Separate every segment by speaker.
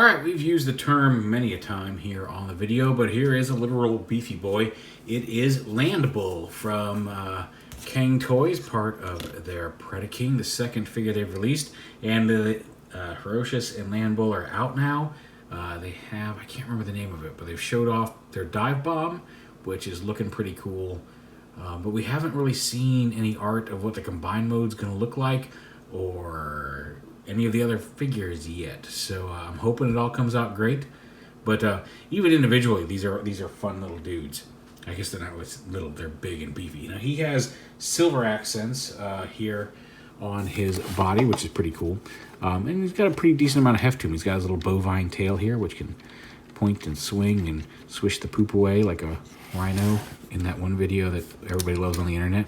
Speaker 1: Alright, we've used the term many a time here on the video, but here is a literal beefy boy. It is Landbull from Cang Toys, part of their Predaking, the second figure they've released. And the Ferocious and Landbull are out now. They have, I can't remember the name of it, but they've showed off their dive bomb, which is looking pretty cool. But we haven't really seen any art of what the combined mode's going to look like, or any of the other figures yet. So I'm hoping it all comes out great. But even individually, these are fun little dudes. I guess they're not little, they're big and beefy. Now he has silver accents here on his body, which is pretty cool. And he's got a pretty decent amount of heft to him. He's got his little bovine tail here, which can point and swing and swish the poop away like a rhino in that one video that everybody loves on the internet.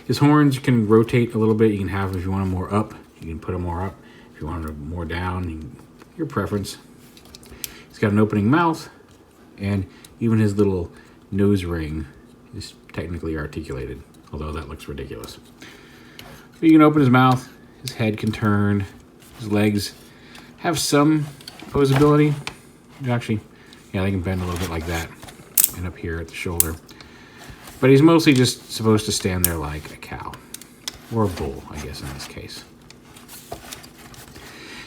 Speaker 1: His horns can rotate a little bit. You can have them if you want them more up. You can put them more up. If you want them more down, your preference. He's got an opening mouth, and even his little nose ring is technically articulated, although that looks ridiculous. So you can open his mouth, his head can turn, his legs have some posability. Actually, yeah, they can bend a little bit like that, and up here at the shoulder. But he's mostly just supposed to stand there like a cow, or a bull, I guess in this case.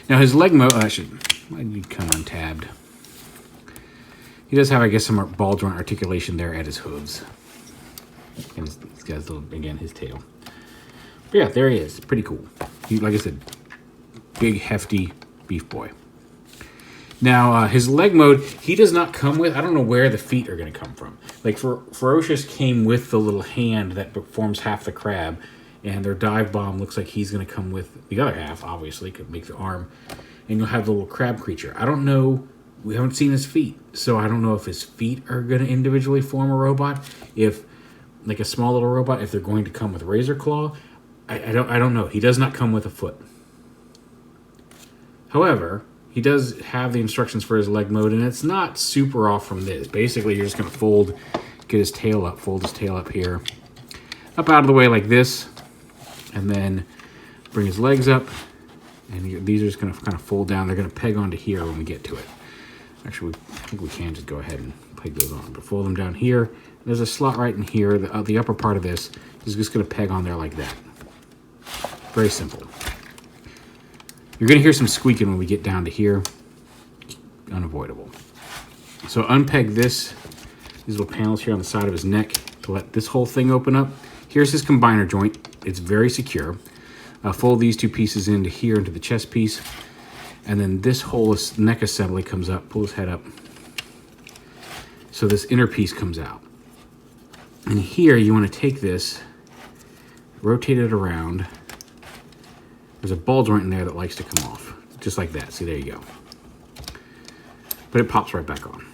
Speaker 1: Now his leg I need come untabbed. He does have, I guess, some ball joint articulation there at his hooves. And he's got his little, again, his tail. But yeah, there he is. Pretty cool. He, like I said, big, hefty beef boy. Now, his leg mode, he does not come with, I don't know where the feet are going to come from. Like, Ferocious came with the little hand that forms half the crab, and their dive bomb looks like he's going to come with the other half, obviously, could make the arm, and you'll have the little crab creature. I don't know, we haven't seen his feet, so I don't know if his feet are going to individually form a robot, if, like a small little robot, if they're going to come with razor claw. I don't know. He does not come with a foot. However, he does have the instructions for his leg mode, and it's not super off from this. Basically, you're just going to get his tail up, fold his tail up here, up out of the way like this, and then bring his legs up, and these are just going to kind of fold down. They're going to peg onto here when we get to it. Actually, I think we can just go ahead and peg those on, but fold them down here. There's a slot right in here. The upper part of this is just going to peg on there like that. Very simple. You're going to hear some squeaking when we get down to here. Unavoidable. So unpeg these little panels here on the side of his neck to let this whole thing open up. Here's his combiner joint. It's very secure. Fold these two pieces into here, into the chest piece. And then this whole neck assembly comes up. Pull his head up. So this inner piece comes out. And here you want to take this, rotate it around. There's a ball joint in there that likes to come off. Just like that. See, there you go. But it pops right back on.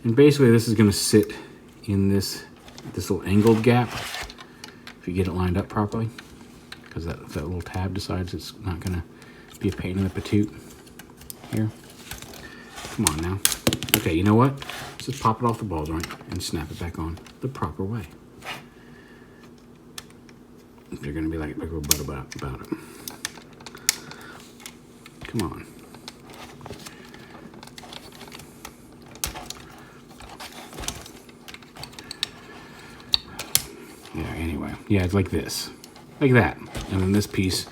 Speaker 1: And basically this is going to sit in this little angled gap, if you get it lined up properly, because that little tab decides it's not going to be a pain in the patoot here. Come on now. Okay, you know what? Let's just pop it off the ball joint and snap it back on the proper way. You're going to be like a butt about it. Come on. Yeah, anyway. Yeah, it's like this. Like that. And then this piece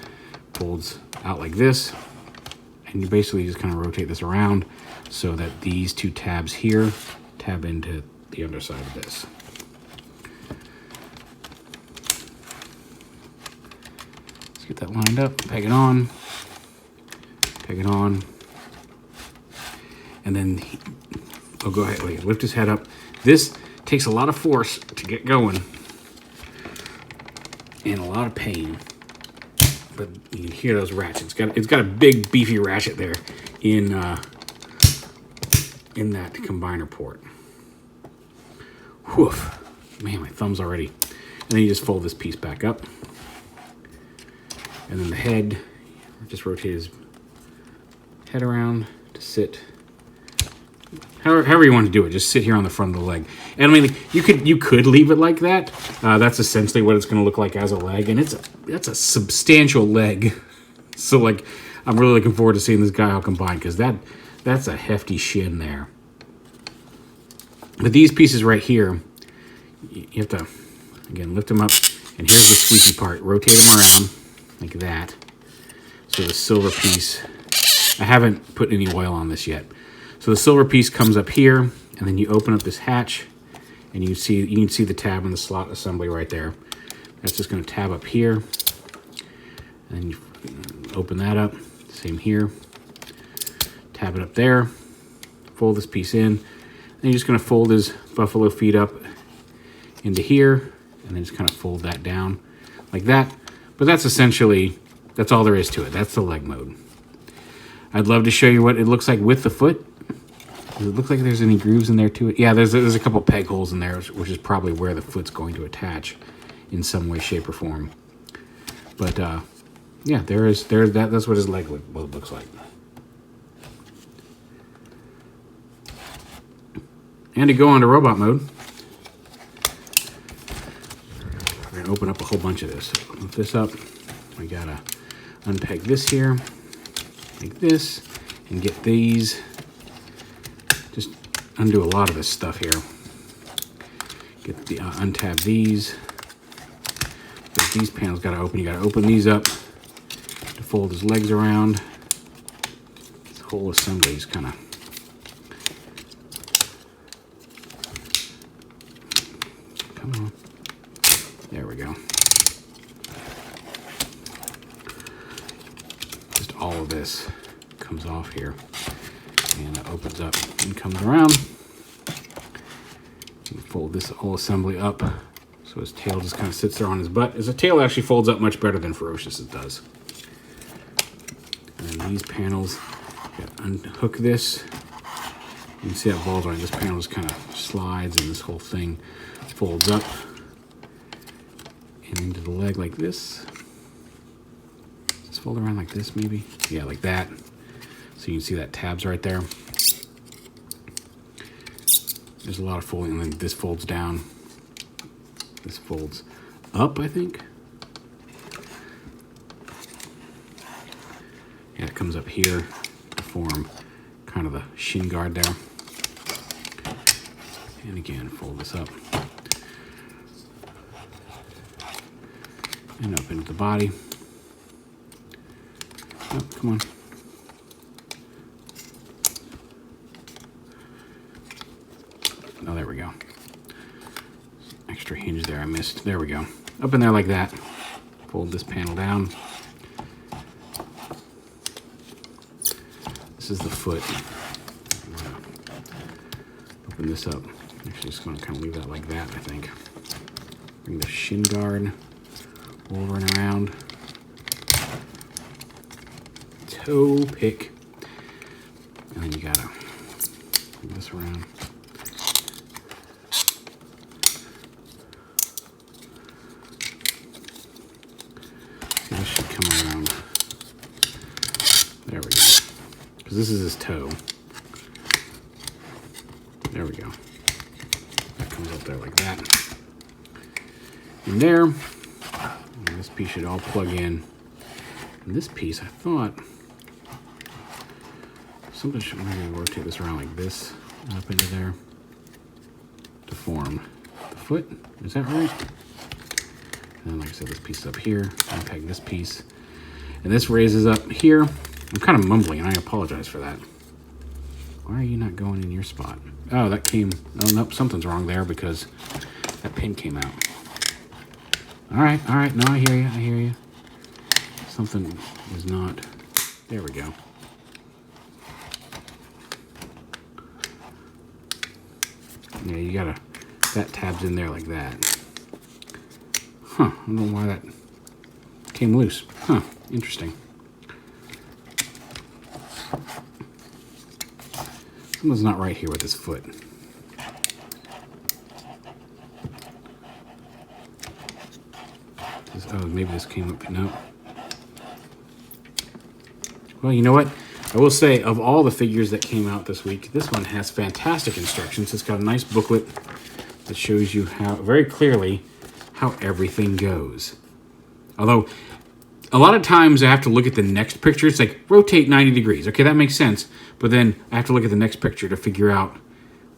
Speaker 1: folds out like this. And you basically just kind of rotate this around so that these two tabs here tab into the underside of this. Let's get that lined up, peg it on, and then go ahead, lift his head up. This takes a lot of force to get going and a lot of pain, but you can hear those ratchets. It's got a big beefy ratchet there in that combiner port. Whew, man, my thumb's already. And then you just fold this piece back up. And then the head, just rotate his head around to sit. However you want to do it, just sit here on the front of the leg. And I mean, you could leave it like that. That's essentially what it's going to look like as a leg, and that's a substantial leg. So like, I'm really looking forward to seeing this guy all combined, because that's a hefty shin there. But these pieces right here, you have to, again, lift them up. And here's the squeaky part. Rotate them around like that. So the silver piece, I haven't put any oil on this yet. So the silver piece comes up here, and then you open up this hatch, and you can see the tab and the slot assembly right there. That's just going to tab up here, and you open that up. Same here. Tab it up there. Fold this piece in. Then you're just going to fold his buffalo feet up into here, and then just kind of fold that down like that. But that's essentially, that's all there is to it. That's the leg mode. I'd love to show you what it looks like with the foot. Does it look like there's any grooves in there to it? Yeah, there's a couple peg holes in there, which is probably where the foot's going to attach in some way, shape, or form. But yeah, there's that. That's what his leg looks like. And to go on to robot mode, we're going to open up a whole bunch of this. Lift this up. We got to unpeg this here, like this, and get these. Just undo a lot of this stuff here. Get the untab these. Because these panels got to open. You got to open these up to fold his legs around. This whole assembly is kind of. Come on. There we go. Just all of this comes off here, and it opens up and comes around. You fold this whole assembly up so his tail just kind of sits there on his butt. His tail actually folds up much better than Ferocious's does. And then these panels, you gotta unhook this. You can see that balls on it. This panel just kind of slides, and this whole thing folds up and into the leg like this. Just fold around like this, maybe. Yeah, like that. So you can see that tab's right there. There's a lot of folding, and then this folds down. This folds up, I think. Yeah, it comes up here to form kind of the shin guard there. And again, fold this up. And up into the body. Oh, come on. Oh, there we go. Extra hinge there I missed. There we go. Up in there like that. Fold this panel down. This is the foot. Open this up. Actually, just going to kind of leave that like that, I think. Bring the shin guard over and around. Toe pick. And then you gotta move this around. See, this should come around. There we go. Because this is his toe. There we go. That comes up there like that. And there. And this piece should all plug in. And this piece, I thought, something should maybe rotate this around like this, up into there, to form the foot. Is that right? And then, like I said, this piece is up here. Unpeg this piece. And this raises up here. I'm kind of mumbling, and I apologize for that. Why are you not going in your spot? Oh, that came... Oh, nope, something's wrong there because that pin came out. All right. No, I hear you. Something is not... There we go. Yeah, you gotta... That tab's in there like that. Huh, I don't know why that came loose. Huh, interesting. Something's not right here with this foot. Oh, maybe this came up. No. Well, you know what? I will say, of all the figures that came out this week, this one has fantastic instructions. It's got a nice booklet that shows you how, very clearly, how everything goes. Although, a lot of times I have to look at the next picture. It's like, rotate 90 degrees. Okay, that makes sense. But then I have to look at the next picture to figure out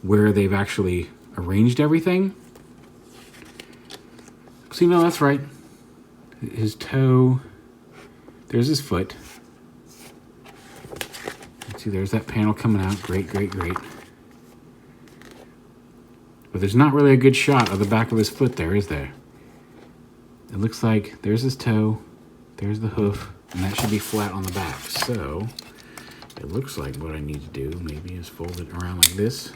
Speaker 1: where they've actually arranged everything. See, no, that's right. His toe, there's his foot. See, there's that panel coming out. Great, great, great. But there's not really a good shot of the back of his foot there, is there? It looks like there's his toe, there's the hoof, and that should be flat on the back. So it looks like what I need to do maybe is fold it around like this,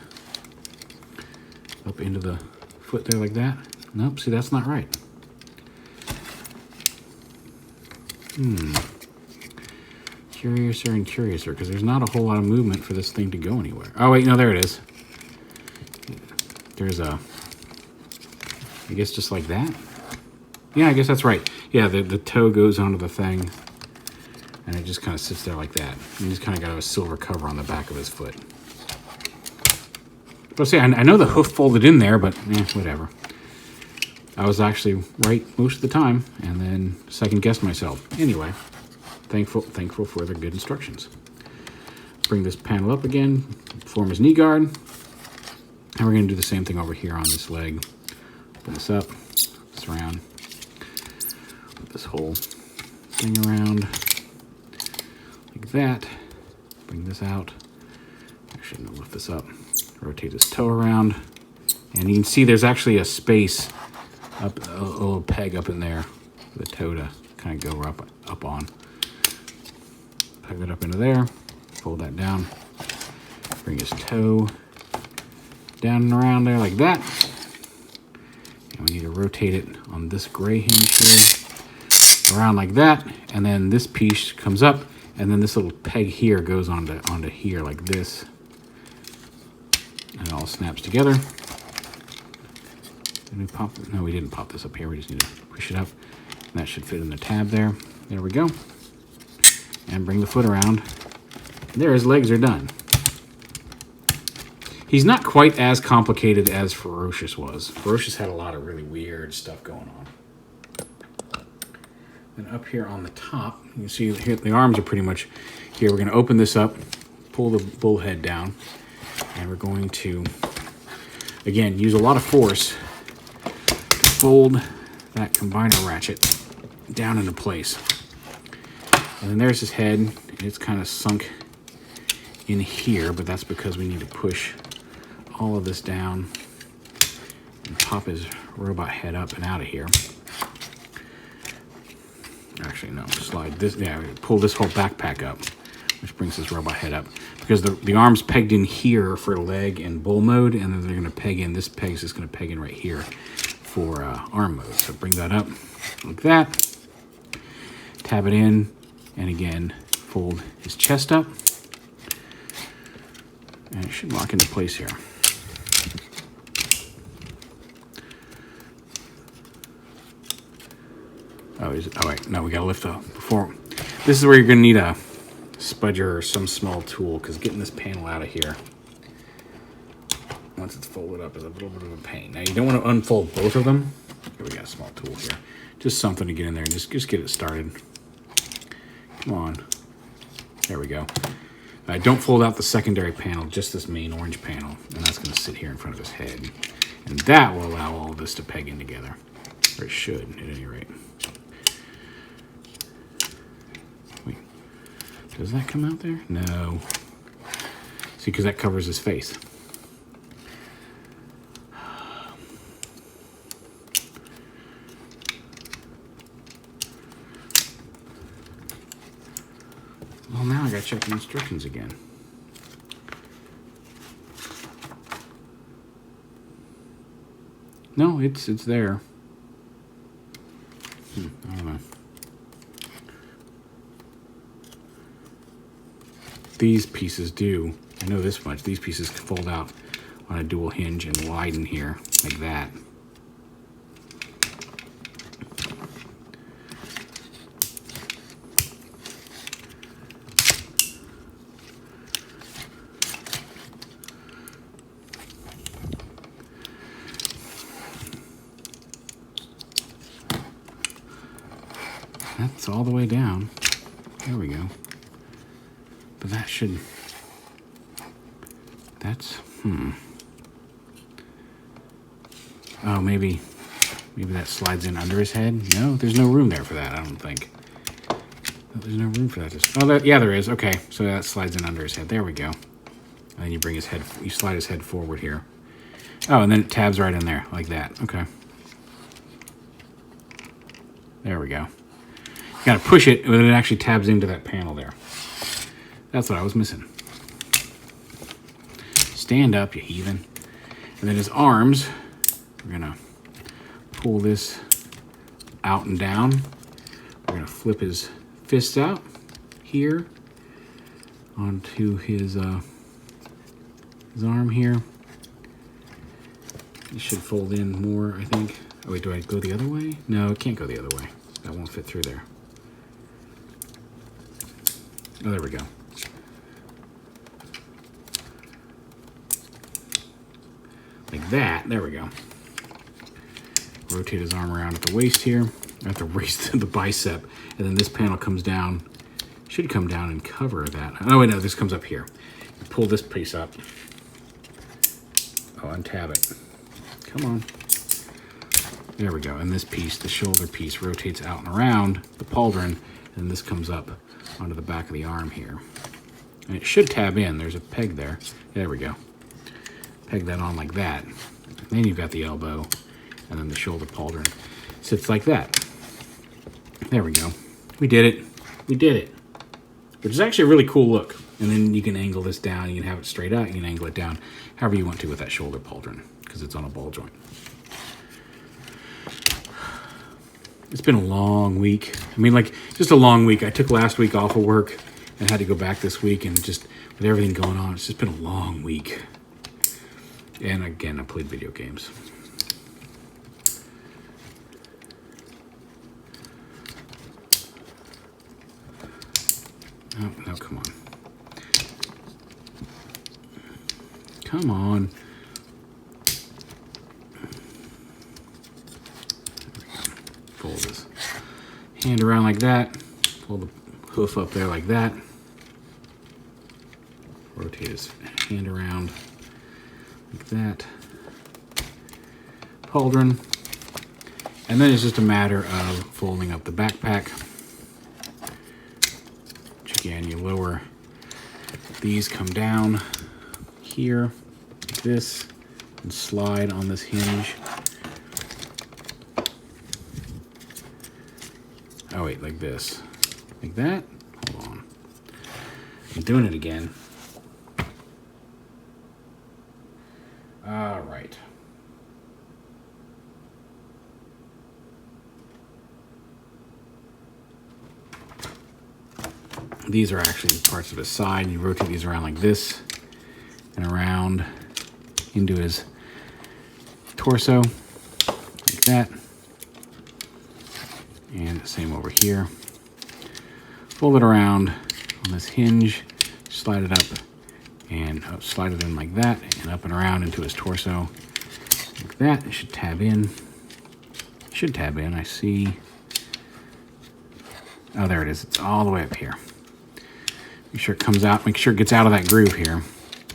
Speaker 1: up into the foot there like that. Nope, see, that's not right. Curiouser and curiouser, because there's not a whole lot of movement for this thing to go anywhere. Oh, wait, no, there it is. There's a, I guess just like that. Yeah, I guess that's right. Yeah, the toe goes onto the thing, and it just kind of sits there like that. And he's kind of got a silver cover on the back of his foot. But see, I know the hoof folded in there, but whatever. I was actually right most of the time, and then second guessed myself. Anyway, thankful for the good instructions. Bring this panel up again, form his knee guard, and we're going to do the same thing over here on this leg. Open this up, this around, put this whole thing around like that. Bring this out. Actually, I'm going to lift this up. Rotate this toe around, and you can see there's actually a space up, a little peg up in there for the toe to kind of go up on. Peg that up into there, fold that down, bring his toe down and around there like that. And we need to rotate it on this gray hinge here, around like that, and then this piece comes up, and then this little peg here goes onto here like this, and it all snaps together. Did we pop? No, we didn't pop this up here. We just need to push it up. And that should fit in the tab there. There we go. And bring the foot around. There, his legs are done. He's not quite as complicated as Ferocious was. Ferocious had a lot of really weird stuff going on. And up here on the top, you can see here the arms are pretty much here. We're going to open this up, pull the bull head down, and we're going to, again, use a lot of force. Fold that combiner ratchet down into place. And then there's his head, and it's kind of sunk in here, but that's because we need to push all of this down and pop his robot head up and out of here. Actually, no, slide this, yeah, pull this whole backpack up, which brings his robot head up. Because the arm's pegged in here for leg and bull mode, and then they're going to peg in, this peg's just going to peg in right here for arm mode. So bring that up like that, tab it in, and again, fold his chest up, and it should lock into place here. Oh, wait, no, we gotta lift up before. This is where you're gonna need a spudger or some small tool, because getting this panel out of here, once it's folded up, is a little bit of a pain. Now, you don't want to unfold both of them. Here, we got a small tool here. Just something to get in there and just get it started. Come on. There we go. Don't fold out the secondary panel, just this main orange panel, and that's going to sit here in front of his head. And that will allow all of this to peg in together. Or it should, at any rate. Wait. Does that come out there? No. See, because that covers his face. Well, now I gotta check the instructions again. No, it's there. I don't know. These pieces do. I know this much. These pieces can fold out on a dual hinge and widen here like that. that's all the way down. There we go. But that should... That's... Oh, maybe that slides in under his head? No, there's no room there for that, I don't think. There's no room for that. Yeah, there is. Okay, so that slides in under his head. There we go. And then you bring his head, you slide his head forward here. Oh, and then it tabs right in there, like that. Okay. There we go. You gotta push it, and then it actually tabs into that panel there. That's what I was missing. Stand up, you heathen. And then his arms, we're gonna pull this out and down. We're gonna flip his fists out here onto his arm here. It should fold in more, I think. Oh wait, do I go the other way? No, it can't go the other way. That won't fit through there. Oh, there we go. Like that, there we go. Rotate his arm around at the waist here, at the waist, the bicep, and then this panel comes down, should come down and cover that. Oh wait, no, this comes up here. You pull this piece up. Oh, untab it. Come on. There we go. And this piece, the shoulder piece, rotates out and around the pauldron, and this comes up onto the back of the arm here. And it should tab in. There's a peg there. There we go. Peg that on like that. Then you've got the elbow, and then the shoulder pauldron sits like that. There we go. We did it. We did it. Which is actually a really cool look. And then you can angle this down. You can have it straight out. You can angle it down however you want to with that shoulder pauldron, because it's on a ball joint. It's been a long week. I mean, like, just a long week. I took last week off of work and had to go back this week, and just with everything going on, it's just been a long week. And again, I played video games. Oh, no, come on. Come on. Fold his hand around like that. Pull the hoof up there like that. Rotate his hand around like that. Pauldron. And then it's just a matter of folding up the backpack. Which again, you lower these, come down here like this, and slide on this hinge. Oh wait, like this. Like that? Hold on. I'm doing it again. All right. These are actually parts of his side. You rotate these around like this and around into his torso, like that. And the same over here. Fold it around on this hinge, slide it up, and slide it in like that, and up and around into his torso, like that. It should tab in. It should tab in, I see. Oh, there it is. It's all the way up here. Make sure it comes out, make sure it gets out of that groove here,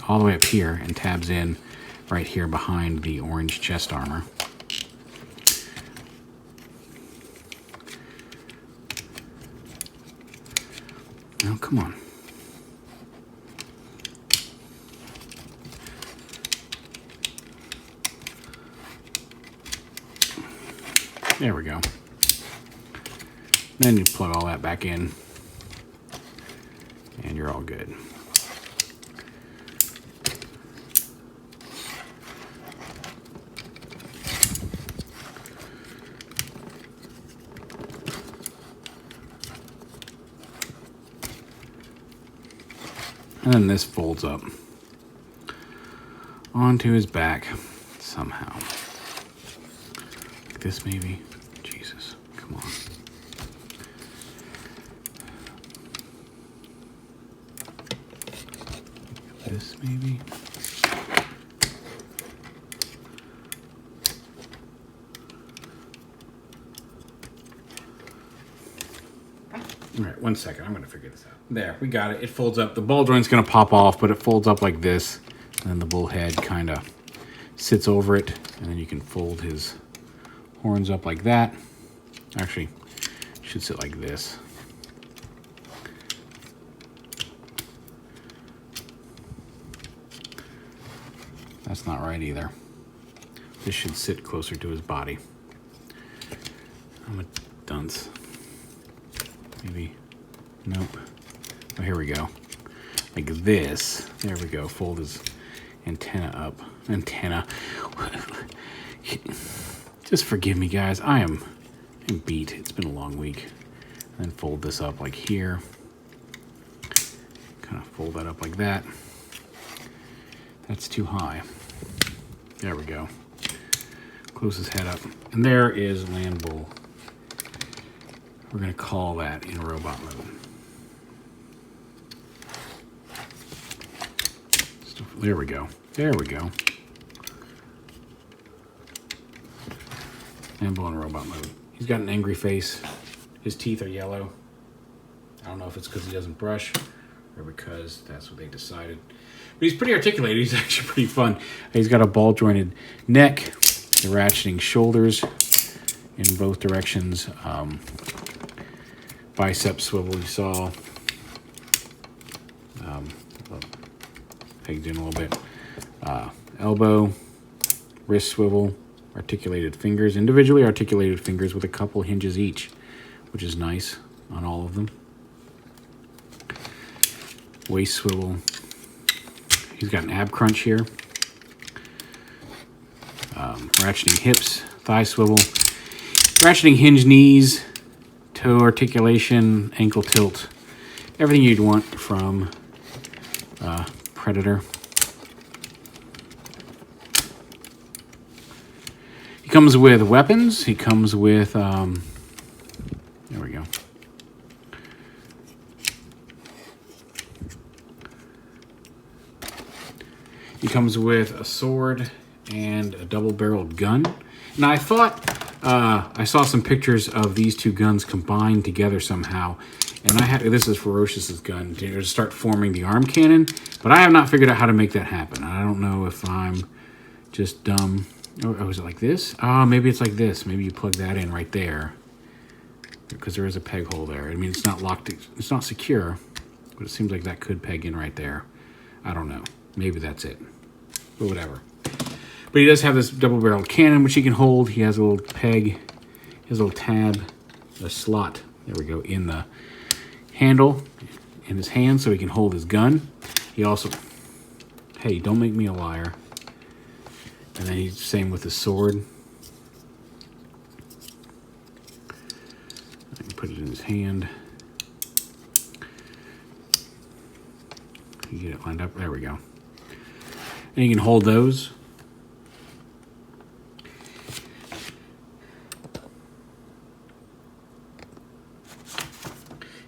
Speaker 1: all the way up here, and tabs in right here behind the orange chest armor. Oh, come on. There we go. Then you plug all that back in, and you're all good. And then this folds up onto his back somehow. Like this maybe. Jesus, come on. This maybe. All right, 1 second. I'm going to figure this out. There, we got it. It folds up. The ball joint's going to pop off, but it folds up like this. And then the bull head kind of sits over it. And then you can fold his horns up like that. Actually, it should sit like this. That's not right either. This should sit closer to his body. I'm a dunce. Maybe. Nope. Oh, here we go. Like this. There we go. Fold his antenna up. Antenna. Just forgive me, guys. I'm beat. It's been a long week. And then fold this up like here. Kind of fold that up like that. That's too high. There we go. Close his head up. And there is Landbull. We're going to call that in robot mode. There we go. There we go. Landbull in robot mode. He's got an angry face. His teeth are yellow. I don't know if it's because he doesn't brush or because that's what they decided. But he's pretty articulated. He's actually pretty fun. He's got a ball-jointed neck, the ratcheting shoulders in both directions. Bicep swivel you saw. Pegged in a little bit. Elbow, wrist swivel, articulated fingers, individually articulated fingers with a couple hinges each, which is nice on all of them. Waist swivel. He's got an ab crunch here. Ratcheting hips, thigh swivel, ratcheting hinge knees, toe articulation, ankle tilt, everything you'd want from Predator. He comes with weapons. He comes with, there we go. He comes with a sword and a double-barreled gun. Now, I thought I saw some pictures of these two guns combined together somehow, and this is Ferocious's gun to start forming the arm cannon, but I have not figured out how to make that happen. I don't know if I'm just dumb. Oh, is it like this? Oh, maybe it's like this. Maybe you plug that in right there, because there is a peg hole there. I mean, it's not locked. It's not secure, but it seems like that could peg in right there. I don't know. Maybe that's it. But whatever. But he does have this double-barreled cannon, which he can hold. He has a little peg, his little tab, a slot, there we go, in the handle in his hand so he can hold his gun. He also, hey, don't make me a liar. And then he's same with his sword. I can put it in his hand. You get it lined up. There we go. And you can hold those.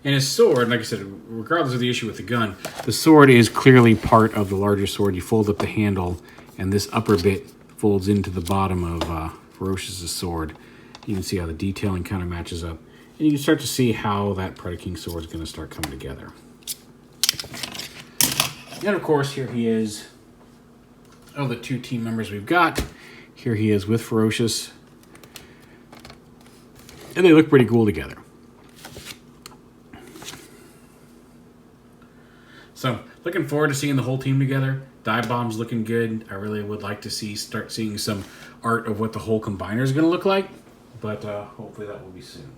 Speaker 1: And his sword, like I said, regardless of the issue with the gun, the sword is clearly part of the larger sword. You fold up the handle, and this upper bit folds into the bottom of Ferocious's sword. You can see how the detailing kind of matches up. And you can start to see how that Predaking sword is going to start coming together. And of course, here he is. Oh, the two team members we've got. Here he is with Ferocious. And they look pretty cool together. So, looking forward to seeing the whole team together. Dive Bomb's looking good. I really would like to start seeing some art of what the whole combiner is going to look like. But hopefully that will be soon.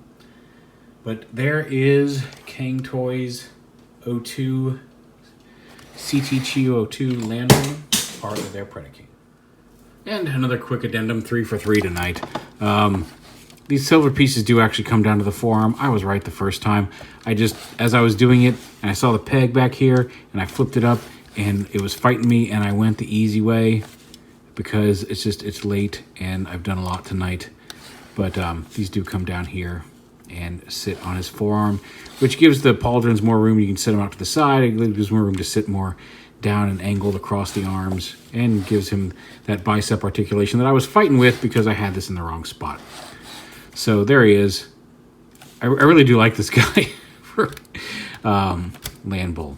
Speaker 1: But there is Cang Toys 02 CT-02 Landbull, part of their Predaking. And another quick addendum, 3 for 3 tonight. These silver pieces do actually come down to the forearm. I was right the first time. As I was doing it, and I saw the peg back here, and I flipped it up, and it was fighting me, and I went the easy way because it's late, and I've done a lot tonight. But these do come down here and sit on his forearm, which gives the pauldrons more room. You can set them out to the side. It gives more room to sit more down and angled across the arms, and gives him that bicep articulation that I was fighting with because I had this in the wrong spot. So there he is. I really do like this guy whatever. Landbull.